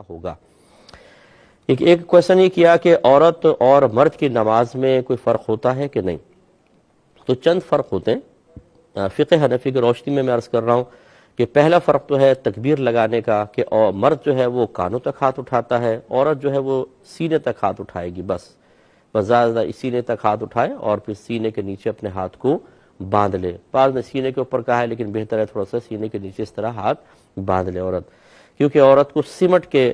ہوگا۔ ایک کویشچن یہ کیا کہ عورت اور مرد کی نماز میں کوئی فرق ہوتا ہے کہ نہیں؟ تو چند فرق ہوتے ہیں فقہ حنفی کی روشنی میں عرض کر رہا ہوں کہ پہلا فرق تو ہے تکبیر لگانے کا، کہ مرد جو ہے وہ کانوں تک ہاتھ اٹھاتا ہے، عورت جو ہے وہ سینے تک ہاتھ اٹھائے گی، بس زیادہ سینے تک ہاتھ اٹھائے اور پھر سینے کے نیچے اپنے ہاتھ کو باندھ لے۔ بعض نے سینے کے اوپر کہا ہے لیکن بہتر ہے تھوڑا سا سینے کے نیچے اس طرح ہاتھ باندھ لے عورت، کیونکہ عورت کو سمٹ کے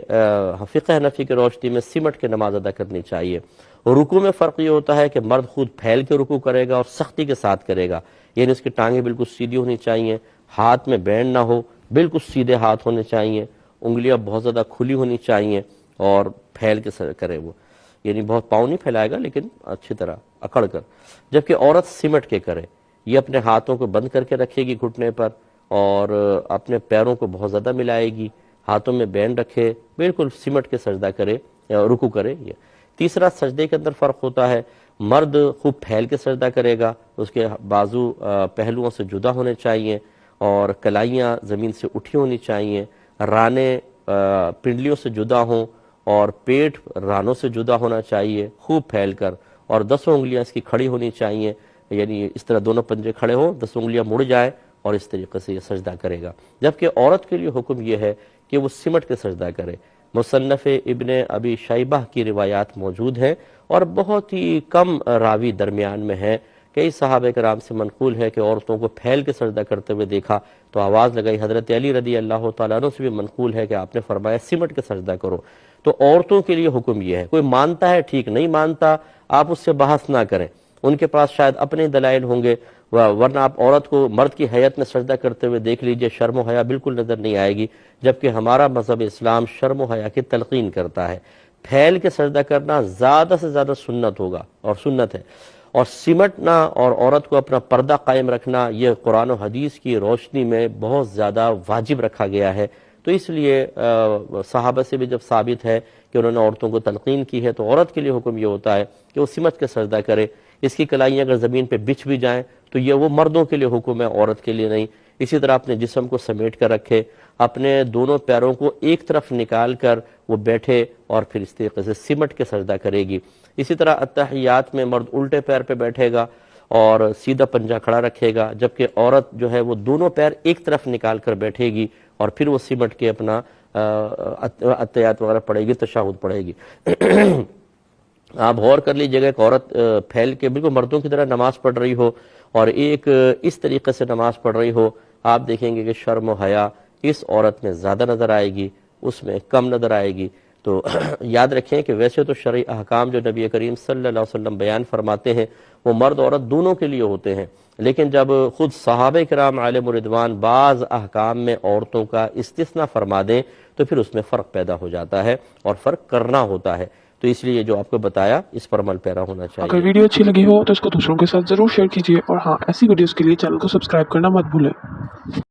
فقہ حنفی کی روشنی میں سمٹ کے نماز ادا کرنی چاہیے۔ رکوع میں فرق یہ ہوتا ہے کہ مرد خود پھیل کے رکوع کرے گا اور سختی کے ساتھ کرے گا، یعنی اس کی ٹانگیں بالکل سیدھی ہونی چاہیے، ہاتھ میں بینڈ نہ ہو، بالکل سیدھے ہاتھ ہونے چاہیے، انگلیاں بہت زیادہ کھلی ہونی چاہیے اور پھیل کے کرے وہ، یعنی بہت پاؤں نہیں پھیلائے گا لیکن اچھی طرح اکڑ کر، جبکہ عورت سمٹ کے کرے، یہ اپنے ہاتھوں کو بند کر کے رکھے گی گھٹنے پر اور اپنے پیروں کو بہت زیادہ ملائے گی، ہاتھوں میں بینڈ رکھے، بالکل سمٹ کے سجدہ کرے، رکوع کرے۔ یہ تیسرا سجدے کے اندر فرق ہوتا ہے، مرد خوب پھیل کے سجدہ کرے گا، اس کے بازو پہلوؤں سے جدا ہونے چاہیے اور کلائیاں زمین سے اٹھی ہونی چاہیے، رانے پنڈلیوں سے جدا ہوں اور پیٹ رانوں سے جدا ہونا چاہیے خوب پھیل کر، اور 10 انگلیاں اس کی کھڑی ہونی چاہیے، یعنی اس طرح دونوں پنجے کھڑے ہوں، 10 انگلیاں مڑ جائیں اور اس طریقے سے یہ سجدہ کرے گا۔ جبکہ عورت کے لیے حکم یہ ہے کہ وہ سمٹ کے سجدہ کرے۔ مصنف ابن ابی شیبہ کی روایات موجود ہیں اور بہت ہی کم راوی درمیان میں ہیں، کئی صحابہ کرام سے منقول ہے کہ عورتوں کو پھیل کے سجدہ کرتے ہوئے دیکھا تو آواز لگائی، حضرت علی رضی اللہ تعالیٰ عنہ سے بھی منقول ہے کہ آپ نے فرمایا سمٹ کے سجدہ کرو۔ تو عورتوں کے لیے حکم یہ ہے، کوئی مانتا ہے ٹھیک، نہیں مانتا آپ اس سے بحث نہ کریں، ان کے پاس شاید اپنے دلائل ہوں گے، ورنہ آپ عورت کو مرد کی حیت میں سجدہ کرتے ہوئے دیکھ لیجئے، شرم و حیا بالکل نظر نہیں آئے گی، جبکہ ہمارا مذہب اسلام شرم و حیا کی تلقین کرتا ہے۔ پھیل کے سجدہ کرنا زیادہ سے زیادہ سنت ہوگا اور سنت ہے، اور سمٹنا اور عورت کو اپنا پردہ قائم رکھنا یہ قرآن و حدیث کی روشنی میں بہت زیادہ واجب رکھا گیا ہے۔ تو اس لیے صحابہ سے بھی جب ثابت ہے کہ انہوں نے عورتوں کو تلقین کی ہے، تو عورت کے لیے حکم یہ ہوتا ہے کہ وہ سمٹ کے سجدہ کرے، اس کی کلائیاں اگر زمین پہ بچھ بھی جائیں تو یہ وہ مردوں کے لیے حکم ہے، عورت کے لیے نہیں۔ اسی طرح اپنے جسم کو سمیٹ کر رکھے، اپنے دونوں پیروں کو ایک طرف نکال کر وہ بیٹھے اور پھر اس طریقے سے سمٹ کے سجدہ کرے گی۔ اسی طرح اتحیات میں مرد الٹے پیر پہ بیٹھے گا اور سیدھا پنجہ کھڑا رکھے گا، جبکہ عورت جو ہے وہ دونوں پیر ایک طرف نکال کر بیٹھے گی اور پھر وہ سمٹ کے اپنا اتحیات وغیرہ پڑھے گی، تشہد پڑھے گی۔ آپ غور کر لیجئے گا کہ عورت پھیل کے بالکل مردوں کی طرح نماز پڑھ رہی ہو اور ایک اس طریقے سے نماز پڑھ رہی ہو، آپ دیکھیں گے کہ شرم و حیا اس عورت میں زیادہ نظر آئے گی، اس میں کم نظر آئے گی۔ تو یاد رکھیں کہ ویسے تو شرعی احکام جو نبی کریم صلی اللہ علیہ وسلم بیان فرماتے ہیں وہ مرد عورت دونوں کے لیے ہوتے ہیں، لیکن جب خود صحابہ کرام علیہم رضوان بعض احکام میں عورتوں کا استثناء فرما دیں تو پھر اس میں فرق پیدا ہو جاتا ہے اور فرق کرنا ہوتا ہے۔ تو اس لیے جو آپ کو بتایا اس پر عمل پیرا ہونا چاہیے۔ اگر ویڈیو اچھی لگی ہو تو اس کو دوسروں کے ساتھ ضرور شیئر کیجیے، اور ہاں ایسی ویڈیوز کے لیے چینل کو سبسکرائب کرنا مت بھولیں۔